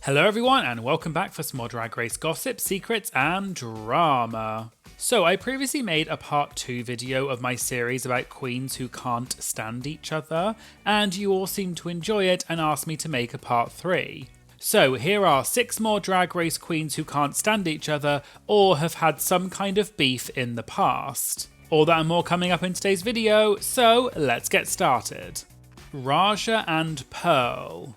Hello everyone and welcome back for some more Drag Race gossip, secrets and drama. So I previously made a part 2 video of my series about queens who can't stand each other, and you all seemed to enjoy it and asked me to make a part 3. So here are 6 more Drag Race queens who can't stand each other or have had some kind of beef in the past. All that and more coming up in today's video, so let's get started. Raja and Pearl.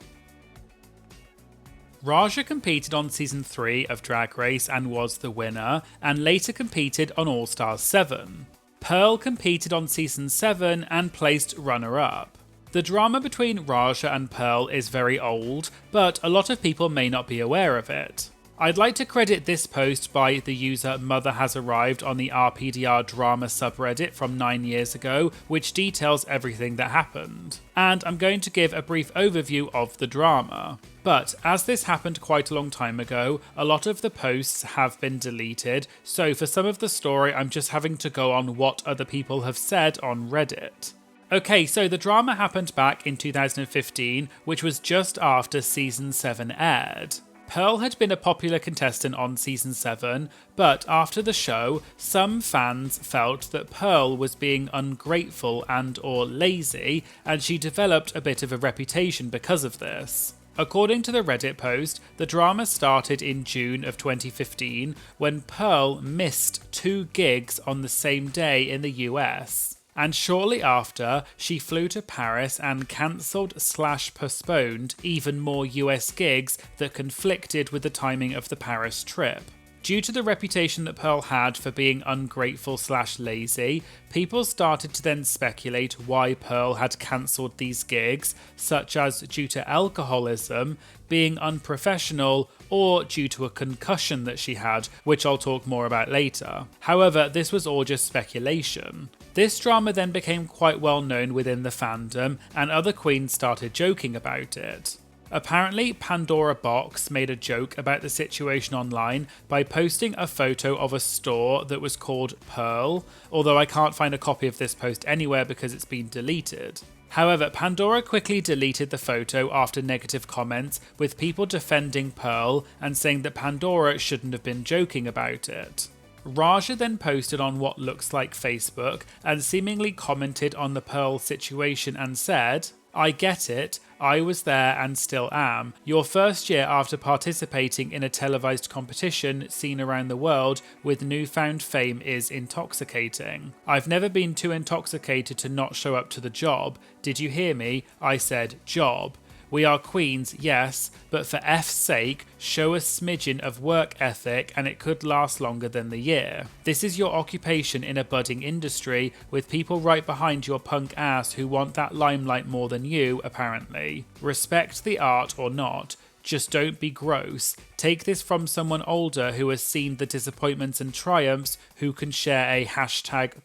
Raja competed on season 3 of Drag Race and was the winner, and later competed on All Stars 7. Pearl competed on season 7 and placed runner-up. The drama between Raja and Pearl is very old, but a lot of people may not be aware of it. I'd like to credit this post by the user Mother Has Arrived on the RPDR drama subreddit from 9 years ago, which details everything that happened. And I'm going to give a brief overview of the drama. But as this happened quite a long time ago, a lot of the posts have been deleted, so for some of the story I'm just having to go on what other people have said on Reddit. Okay, so the drama happened back in 2015, which was just after season 7 aired. Pearl had been a popular contestant on season 7, but after the show, some fans felt that Pearl was being ungrateful and or lazy, and she developed a bit of a reputation because of this. According to the Reddit post, the drama started in June of 2015 when Pearl missed 2 gigs on the same day in the US. And shortly after, she flew to Paris and cancelled/postponed even more US gigs that conflicted with the timing of the Paris trip. Due to the reputation that Pearl had for being ungrateful/lazy, people started to then speculate why Pearl had cancelled these gigs, such as due to alcoholism, being unprofessional, or due to a concussion that she had, which I'll talk more about later. However, this was all just speculation. This drama then became quite well known within the fandom, and other queens started joking about it. Apparently, Pandora Box made a joke about the situation online by posting a photo of a store that was called Pearl, although I can't find a copy of this post anywhere because it's been deleted. However, Pandora quickly deleted the photo after negative comments, with people defending Pearl and saying that Pandora shouldn't have been joking about it. Raja then posted on what looks like Facebook and seemingly commented on the Pearl situation and said, "I get it, I was there and still am. Your first year after participating in a televised competition seen around the world with newfound fame is intoxicating. I've never been too intoxicated to not show up to the job. Did you hear me? I said job. We are queens, yes, but for F's sake, show a smidgen of work ethic and it could last longer than the year. This is your occupation in a budding industry with people right behind your punk ass who want that limelight more than you, apparently. Respect the art or not. Just don't be gross. Take this from someone older who has seen the disappointments and triumphs who can share a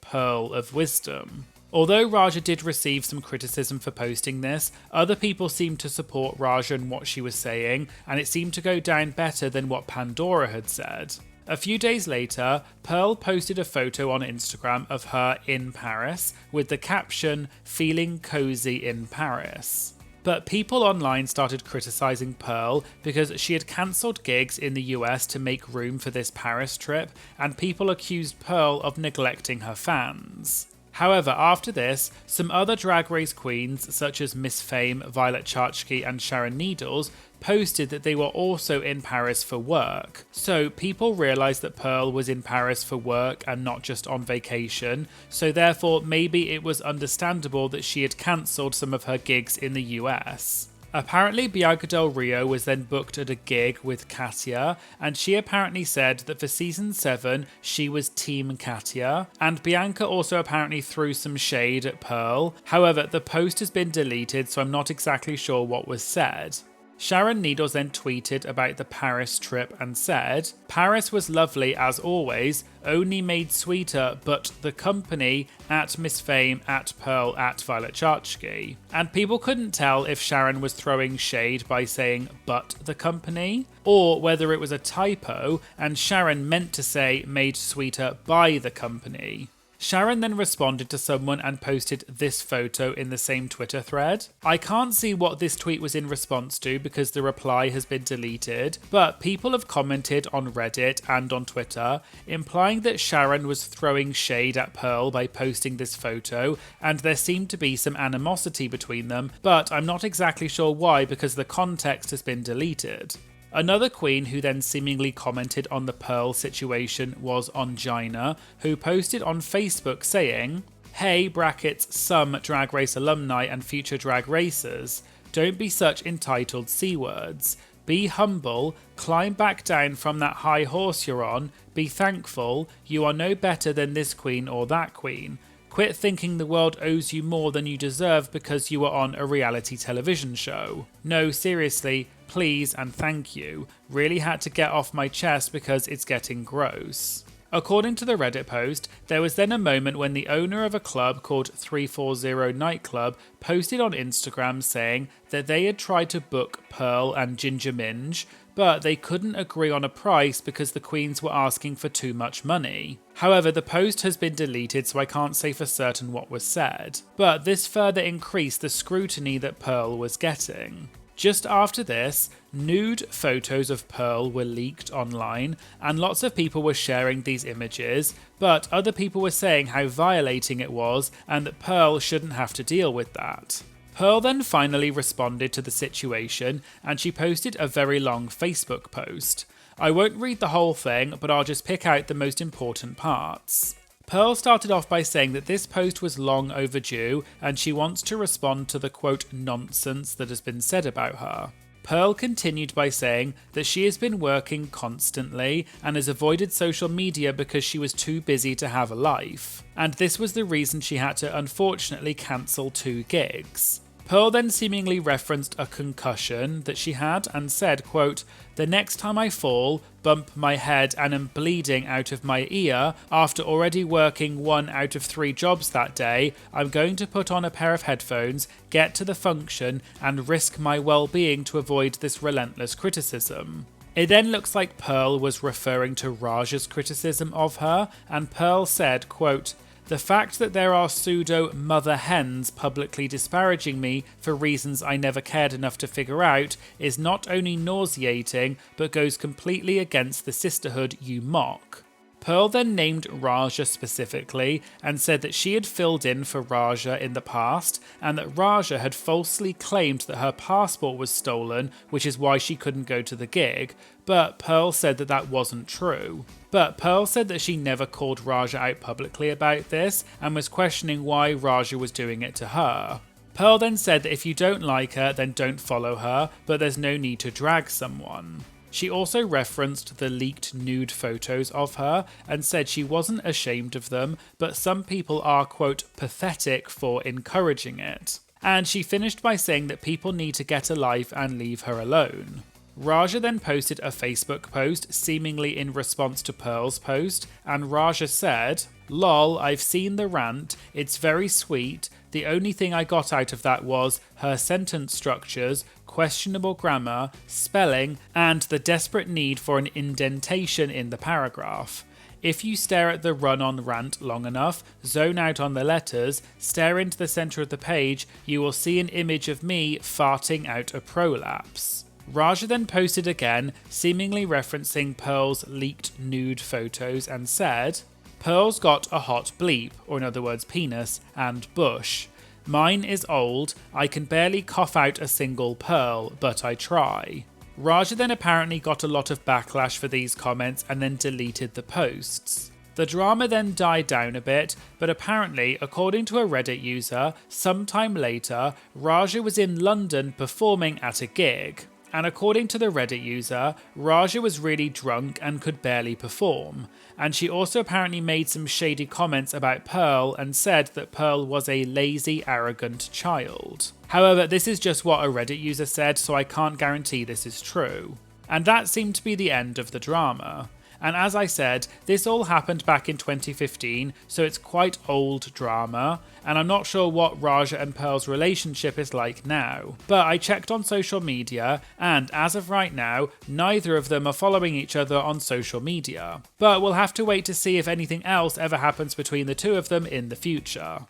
#Pearl of wisdom." Although Raja did receive some criticism for posting this, other people seemed to support Raja and what she was saying, and it seemed to go down better than what Pandora had said. A few days later, Pearl posted a photo on Instagram of her in Paris with the caption, "Feeling cozy in Paris." But people online started criticising Pearl because she had cancelled gigs in the US to make room for this Paris trip, and people accused Pearl of neglecting her fans. However, after this, some other Drag Race queens, such as Miss Fame, Violet Chachki and Sharon Needles, posted that they were also in Paris for work. So people realised that Pearl was in Paris for work and not just on vacation, so therefore maybe it was understandable that she had cancelled some of her gigs in the US. Apparently, Bianca Del Rio was then booked at a gig with Katya, and she apparently said that for season 7 she was Team Katya, and Bianca also apparently threw some shade at Pearl. However, the post has been deleted, so I'm not exactly sure what was said. Sharon Needles then tweeted about the Paris trip and said, "Paris was lovely as always, only made sweeter, but the company at Miss Fame, at Pearl, at Violet Chachki." And people couldn't tell if Sharon was throwing shade by saying "but the company," or whether it was a typo and Sharon meant to say "made sweeter by the company." Sharon then responded to someone and posted this photo in the same Twitter thread. I can't see what this tweet was in response to because the reply has been deleted, but people have commented on Reddit and on Twitter, implying that Sharon was throwing shade at Pearl by posting this photo, and there seemed to be some animosity between them, but I'm not exactly sure why because the context has been deleted. Another queen who then seemingly commented on the Pearl situation was Ongina, who posted on Facebook saying, "Hey brackets some Drag Race alumni and future drag racers, don't be such entitled C-words. Be humble, climb back down from that high horse you're on, be thankful, you are no better than this queen or that queen. Quit thinking the world owes you more than you deserve because you are on a reality television show. No, seriously, please and thank you. Really had to get off my chest because it's getting gross." According to the Reddit post, there was then a moment when the owner of a club called 340 Nightclub posted on Instagram saying that they had tried to book Pearl and Ginger Minge, but they couldn't agree on a price because the queens were asking for too much money. However, the post has been deleted, so I can't say for certain what was said. But this further increased the scrutiny that Pearl was getting. Just after this, nude photos of Pearl were leaked online, and lots of people were sharing these images, but other people were saying how violating it was and that Pearl shouldn't have to deal with that. Pearl then finally responded to the situation, and she posted a very long Facebook post. I won't read the whole thing, but I'll just pick out the most important parts. Pearl started off by saying that this post was long overdue and she wants to respond to the quote nonsense that has been said about her. Pearl continued by saying that she has been working constantly and has avoided social media because she was too busy to have a life, and this was the reason she had to unfortunately cancel 2 gigs. Pearl then seemingly referenced a concussion that she had and said, quote, "The next time I fall, bump my head and am bleeding out of my ear after already working 1 out of 3 jobs that day, I'm going to put on a pair of headphones, get to the function and risk my well-being to avoid this relentless criticism." It then looks like Pearl was referring to Raja's criticism of her, and Pearl said, quote, "The fact that there are pseudo mother hens publicly disparaging me for reasons I never cared enough to figure out is not only nauseating, but goes completely against the sisterhood you mock." Pearl then named Raja specifically and said that she had filled in for Raja in the past and that Raja had falsely claimed that her passport was stolen, which is why she couldn't go to the gig, but Pearl said that that wasn't true. But Pearl said that she never called Raja out publicly about this and was questioning why Raja was doing it to her. Pearl then said that if you don't like her, then don't follow her, but there's no need to drag someone. She also referenced the leaked nude photos of her and said she wasn't ashamed of them, but some people are, quote, pathetic for encouraging it. And she finished by saying that people need to get a life and leave her alone. Raja then posted a Facebook post seemingly in response to Pearl's post, and Raja said, "Lol, I've seen the rant, it's very sweet. The only thing I got out of that was her sentence structures, questionable grammar, spelling, and the desperate need for an indentation in the paragraph. If you stare at the run-on rant long enough, zone out on the letters, stare into the center of the page, you will see an image of me farting out a prolapse." Raja then posted again, seemingly referencing Pearl's leaked nude photos and said, "Pearl's got a hot bleep, or in other words penis, and bush. Mine is old, I can barely cough out a single Pearl, but I try." Raja then apparently got a lot of backlash for these comments and then deleted the posts. The drama then died down a bit, but apparently, according to a Reddit user, sometime later, Raja was in London performing at a gig. And according to the Reddit user, Raja was really drunk and could barely perform. And she also apparently made some shady comments about Pearl and said that Pearl was a lazy, arrogant child. However, this is just what a Reddit user said, so I can't guarantee this is true. And that seemed to be the end of the drama. And as I said, this all happened back in 2015, so it's quite old drama, and I'm not sure what Raja and Pearl's relationship is like now. But I checked on social media, and as of right now, neither of them are following each other on social media. But we'll have to wait to see if anything else ever happens between the two of them in the future.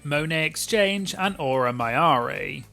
Monét X Change and Aura Mayari.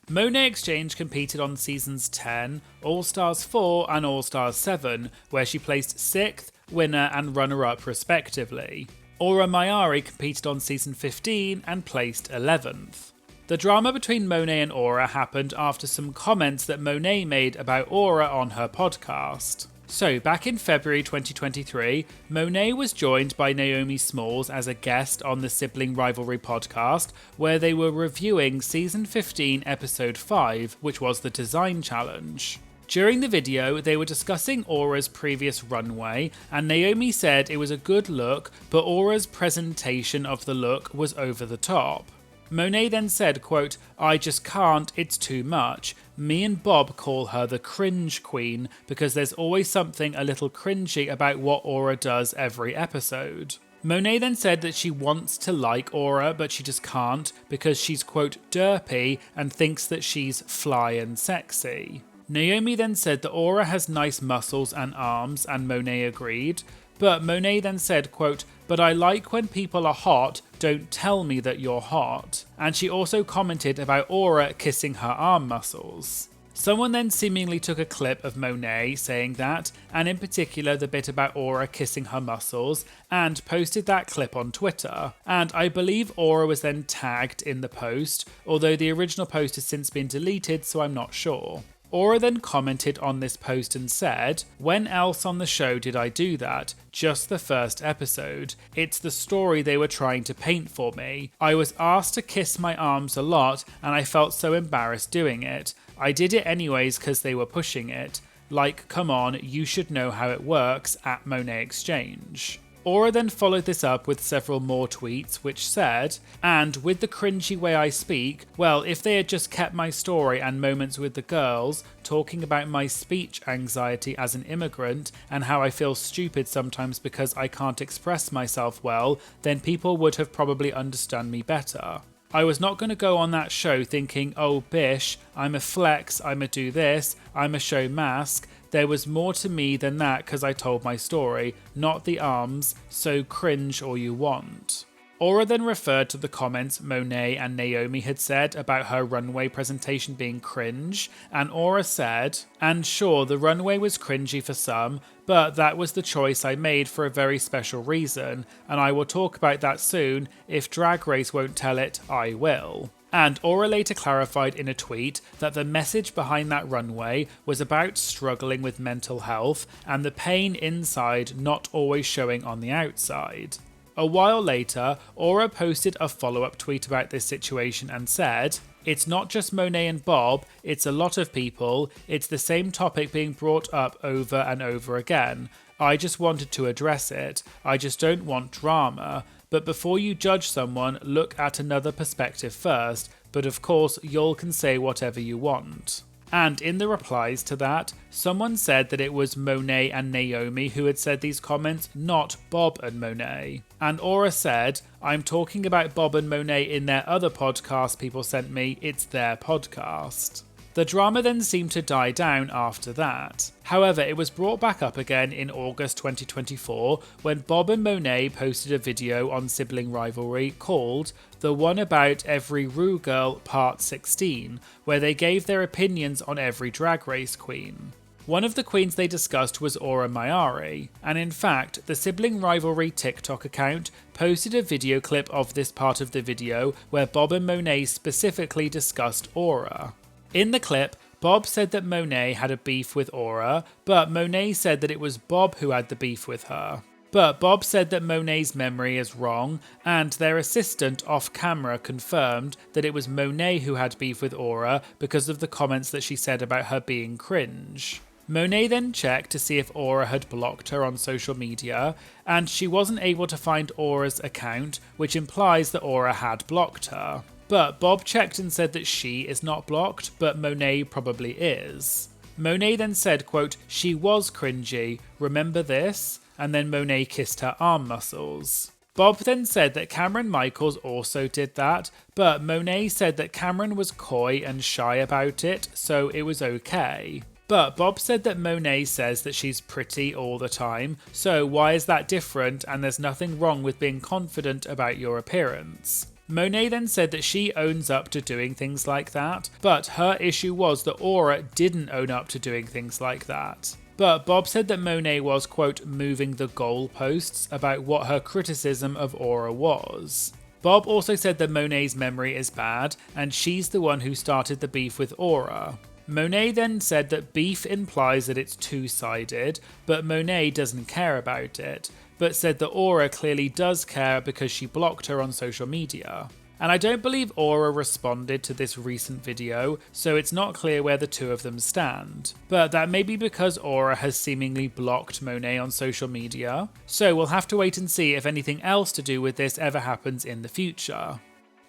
Monét X Change competed on seasons 10, All Stars 4 and All Stars 7, where she placed 6th, winner and runner-up respectively. Aura Mayari competed on season 15 and placed 11th. The drama between Monét and Aura happened after some comments that Monét made about Aura on her podcast. So, back in February 2023, Monét was joined by Naomi Smalls as a guest on the Sibling Rivalry podcast, where they were reviewing Season 15, Episode 5, which was the Design Challenge. During the video, they were discussing Aura's previous runway, and Naomi said it was a good look, but Aura's presentation of the look was over the top. Monét then said, quote, "I just can't, it's too much. Me and Bob call her the cringe queen because there's always something a little cringy about what Aura does every episode." Monét then said that she wants to like Aura, but she just can't because she's, quote, derpy and thinks that she's fly and sexy. Naomi then said that Aura has nice muscles and arms, and Monét agreed. But Monét then said, quote, "But I like when people are hot, don't tell me that you're hot." And she also commented about Aura kissing her arm muscles. Someone then seemingly took a clip of Monét saying that, and in particular the bit about Aura kissing her muscles, and posted that clip on Twitter. And I believe Aura was then tagged in the post, although the original post has since been deleted, so I'm not sure. Aura then commented on this post and said, "When else on the show did I do that? Just the first episode. It's the story they were trying to paint for me. I was asked to kiss my arms a lot and I felt so embarrassed doing it. I did it anyways because they were pushing it. Like, come on, you should know how it works at Monét X Change." Aura then followed this up with several more tweets which said, "And with the cringy way I speak, well, if they had just kept my story and moments with the girls, talking about my speech anxiety as an immigrant and how I feel stupid sometimes because I can't express myself well, then people would have probably understood me better. I was not going to go on that show thinking, oh bish, I'm a flex, I'm a do this, I'm a show mask. There was more to me than that because I told my story, not the arms, so cringe all you want." Aura then referred to the comments Monét and Naomi had said about her runway presentation being cringe, and Aura said, "And sure, the runway was cringy for some, but that was the choice I made for a very special reason, and I will talk about that soon. If Drag Race won't tell it, I will." And Aura later clarified in a tweet that the message behind that runway was about struggling with mental health and the pain inside not always showing on the outside. A while later, Aura posted a follow-up tweet about this situation and said, "It's not just Monét and Bob, it's a lot of people, it's the same topic being brought up over and over again. I just wanted to address it, I just don't want drama. But before you judge someone, look at another perspective first, but of course y'all can say whatever you want." And in the replies to that, someone said that it was Monét and Naomi who had said these comments, not Bob and Monét. And Aura said, "I'm talking about Bob and Monét in their other podcast people sent me, it's their podcast." The drama then seemed to die down after that. However, it was brought back up again in August 2024 when Bob and Monét posted a video on Sibling Rivalry called "The One About Every Ru Girl Part 16", where they gave their opinions on every Drag Race queen. One of the queens they discussed was Aura Mayari, and in fact, the Sibling Rivalry TikTok account posted a video clip of this part of the video where Bob and Monét specifically discussed Aura. In the clip, Bob said that Monét had a beef with Aura, but Monét said that it was Bob who had the beef with her. But Bob said that Monét's memory is wrong, and their assistant off camera confirmed that it was Monét who had beef with Aura because of the comments that she said about her being cringe. Monét then checked to see if Aura had blocked her on social media, and she wasn't able to find Aura's account, which implies that Aura had blocked her. But Bob checked and said that she is not blocked, but Monét probably is. Monét then said, quote, "She was cringy, remember this?" And then Monét kissed her arm muscles. Bob then said that Cameron Michaels also did that, but Monét said that Cameron was coy and shy about it, so it was okay. But Bob said that Monét says that she's pretty all the time, so why is that different, and there's nothing wrong with being confident about your appearance. Monét then said that she owns up to doing things like that, but her issue was that Aura didn't own up to doing things like that. But Bob said that Monét was, quote, moving the goalposts about what her criticism of Aura was. Bob also said that Monét's memory is bad, and she's the one who started the beef with Aura. Monét then said that beef implies that it's two-sided, but Monét doesn't care about it, but said that Aura clearly does care because she blocked her on social media. And I don't believe Aura responded to this recent video, so it's not clear where the two of them stand. But that may be because Aura has seemingly blocked Monét on social media, so we'll have to wait and see if anything else to do with this ever happens in the future.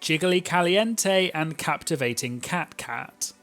Jiggly Caliente and captivating KatKat.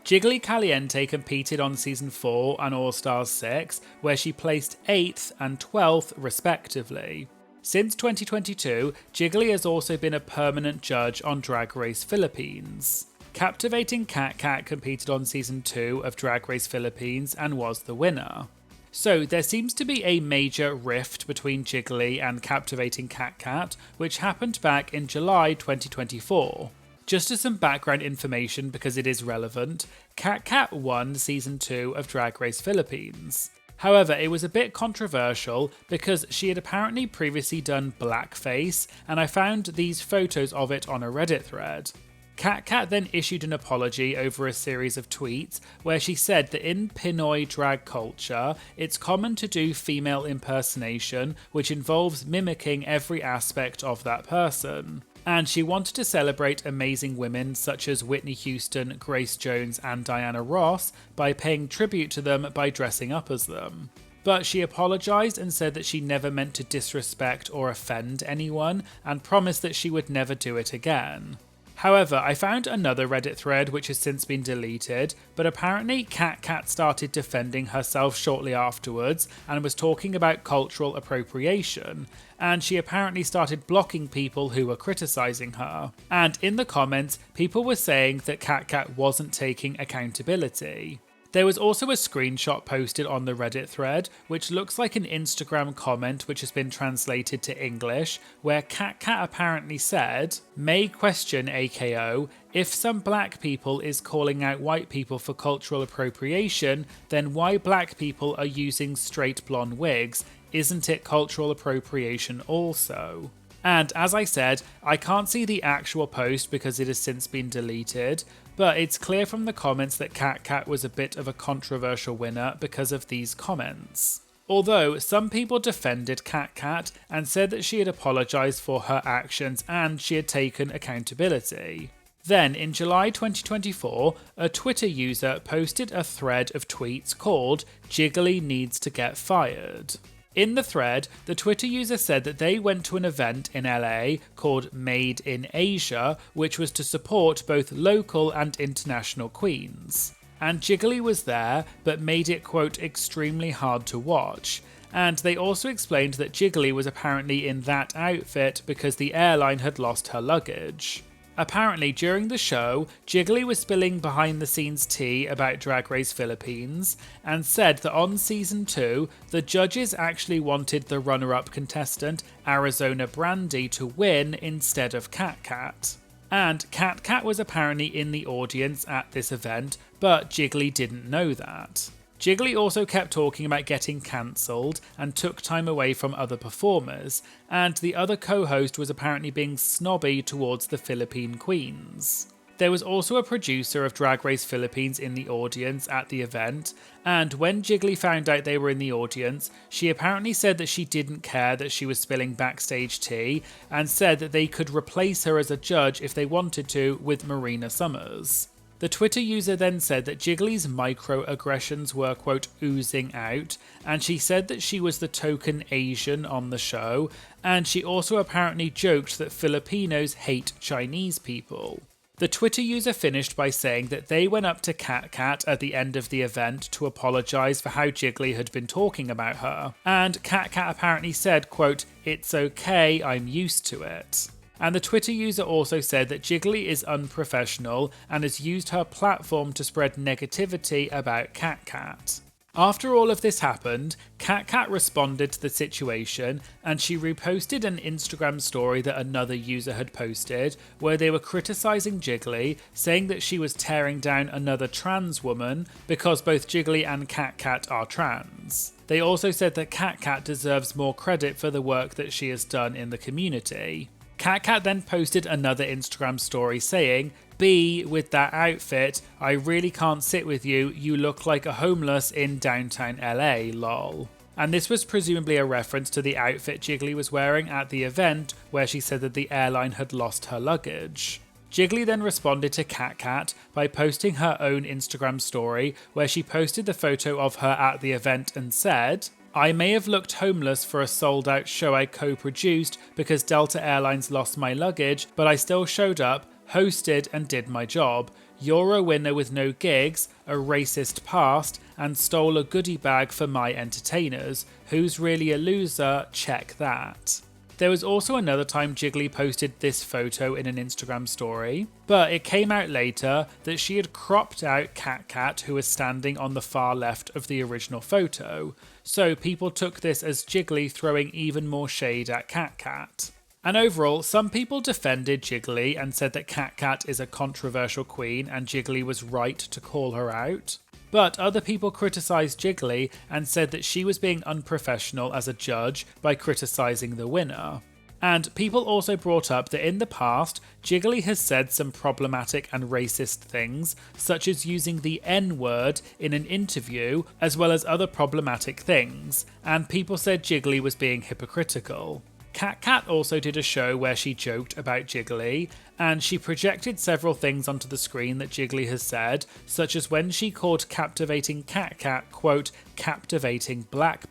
Jiggly Caliente competed on Season 4 and All-Stars 6, where she placed 8th and 12th respectively. Since 2022, Jiggly has also been a permanent judge on Drag Race Philippines. Captivating KatKat competed on Season 2 of Drag Race Philippines and was the winner. So there seems to be a major rift between Jiggly and Captivating KatKat, which happened back in July 2024. Just as some background information because it is relevant, KatKat won Season 2 of Drag Race Philippines. However, it was a bit controversial because she had apparently previously done blackface, and I found these photos of it on a Reddit thread. KatKat then issued an apology over a series of tweets where she said that in Pinoy drag culture, it's common to do female impersonation, which involves mimicking every aspect of that person. And she wanted to celebrate amazing women such as Whitney Houston, Grace Jones and Diana Ross by paying tribute to them by dressing up as them. But she apologised and said that she never meant to disrespect or offend anyone and promised that she would never do it again. However, I found another Reddit thread which has since been deleted, but apparently KatKat started defending herself shortly afterwards and was talking about cultural appropriation, and she apparently started blocking people who were criticising her. And in the comments, people were saying that KatKat wasn't taking accountability. There was also a screenshot posted on the Reddit thread, which looks like an Instagram comment which has been translated to English, where KatKat apparently said, "May question AKO, if some black people is calling out white people for cultural appropriation, then why black people are using straight blonde wigs? Isn't it cultural appropriation also?" And as I said, I can't see the actual post because it has since been deleted, but it's clear from the comments that KatKat was a bit of a controversial winner because of these comments. Although some people defended KatKat and said that she had apologised for her actions and she had taken accountability. Then, in July 2024, a Twitter user posted a thread of tweets called "Jiggly Needs to Get Fired." In the thread, the Twitter user said that they went to an event in LA called Made in Asia, which was to support both local and international queens. And Jiggly was there, but made it, quote, extremely hard to watch. And they also explained that Jiggly was apparently in that outfit because the airline had lost her luggage. Apparently, during the show, Jiggly was spilling behind-the-scenes tea about Drag Race Philippines and said that on Season 2, the judges actually wanted the runner-up contestant, Arizona Brandy, to win instead of KatKat. And KatKat was apparently in the audience at this event, but Jiggly didn't know that. Jiggly also kept talking about getting cancelled and took time away from other performers, and the other co-host was apparently being snobby towards the Philippine queens. There was also a producer of Drag Race Philippines in the audience at the event, and when Jiggly found out they were in the audience, she apparently said that she didn't care that she was spilling backstage tea, and said that they could replace her as a judge if they wanted to with Marina Summers. The Twitter user then said that Jiggly's microaggressions were, quote, oozing out, and she said that she was the token Asian on the show, and she also apparently joked that Filipinos hate Chinese people. The Twitter user finished by saying that they went up to KatKat at the end of the event to apologise for how Jiggly had been talking about her, and KatKat apparently said, quote, "It's okay, I'm used to it." And the Twitter user also said that Jiggly is unprofessional and has used her platform to spread negativity about KatKat. After all of this happened, KatKat responded to the situation and she reposted an Instagram story that another user had posted where they were criticising Jiggly, saying that she was tearing down another trans woman because both Jiggly and KatKat are trans. They also said that KatKat deserves more credit for the work that she has done in the community. KatKat then posted another Instagram story saying, "B, with that outfit, I really can't sit with you, you look like a homeless in downtown LA, lol." And this was presumably a reference to the outfit Jiggly was wearing at the event where she said that the airline had lost her luggage. Jiggly then responded to KatKat by posting her own Instagram story where she posted the photo of her at the event and said, "I may have looked homeless for a sold-out show I co-produced because Delta Airlines lost my luggage, but I still showed up, hosted and did my job. You're a winner with no gigs, a racist past, and stole a goodie bag for my entertainers. Who's really a loser? Check that." There was also another time Jiggly posted this photo in an Instagram story, but it came out later that she had cropped out KatKat, who was standing on the far left of the original photo, so people took this as Jiggly throwing even more shade at KatKat. And overall, some people defended Jiggly and said that KatKat is a controversial queen and Jiggly was right to call her out. But other people criticised Jiggly and said that she was being unprofessional as a judge by criticising the winner. And people also brought up that in the past, Jiggly has said some problematic and racist things, such as using the N-word in an interview, as well as other problematic things, and people said Jiggly was being hypocritical. KatKat also did a show where she joked about Jiggly, and she projected several things onto the screen that Jiggly has said, such as when she called captivating KatKat, quote, "captivating black."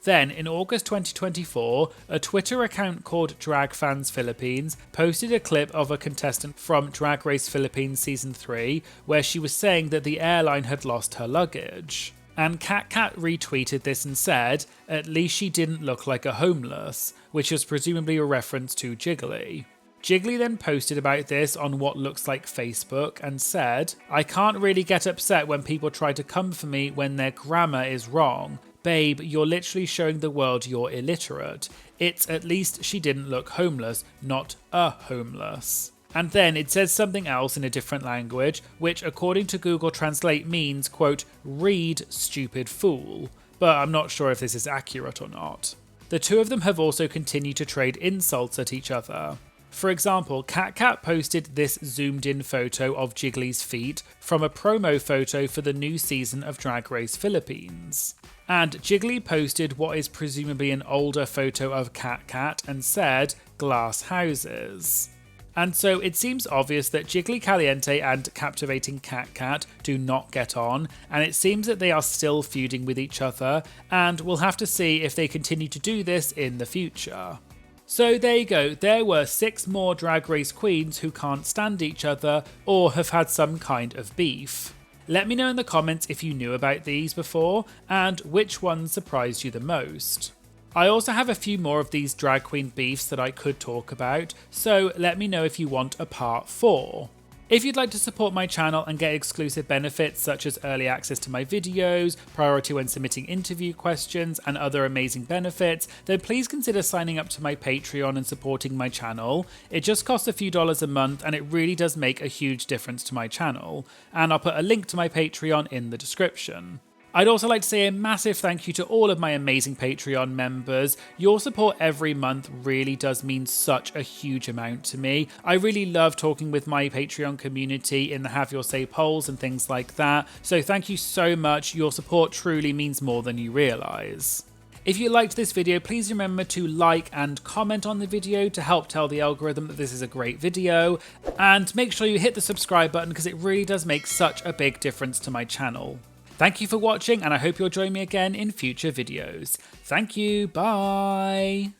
Then, in August 2024, a Twitter account called Drag Fans Philippines posted a clip of a contestant from Drag Race Philippines Season 3, where she was saying that the airline had lost her luggage. And KatKat retweeted this and said, "At least she didn't look like a homeless," which was presumably a reference to Jiggly. Jiggly then posted about this on what looks like Facebook and said, "I can't really get upset when people try to come for me when their grammar is wrong. Babe, you're literally showing the world you're illiterate. It's at least she didn't look homeless, not a homeless." And then it says something else in a different language, which according to Google Translate means, quote, "read, stupid fool." But I'm not sure if this is accurate or not. The two of them have also continued to trade insults at each other. For example, KatKat posted this zoomed in photo of Jiggly's feet from a promo photo for the new season of Drag Race Philippines. And Jiggly posted what is presumably an older photo of KatKat and said, "glass houses." And so it seems obvious that Jiggly Caliente and Captivating KatKat do not get on, and it seems that they are still feuding with each other, and we'll have to see if they continue to do this in the future. So there you go, there were 6 more Drag Race queens who can't stand each other or have had some kind of beef. Let me know in the comments if you knew about these before, and which ones surprised you the most. I also have a few more of these drag queen beefs that I could talk about, so let me know if you want a part 4. If you'd like to support my channel and get exclusive benefits such as early access to my videos, priority when submitting interview questions, and other amazing benefits, then please consider signing up to my Patreon and supporting my channel. It just costs a few dollars a month and it really does make a huge difference to my channel, and I'll put a link to my Patreon in the description. I'd also like to say a massive thank you to all of my amazing Patreon members. Your support every month really does mean such a huge amount to me. I really love talking with my Patreon community in the Have Your Say polls and things like that, so thank you so much. Your support truly means more than you realise. If you liked this video, please remember to like and comment on the video to help tell the algorithm that this is a great video, and make sure you hit the subscribe button because it really does make such a big difference to my channel. Thank you for watching, and I hope you'll join me again in future videos. Thank you, bye!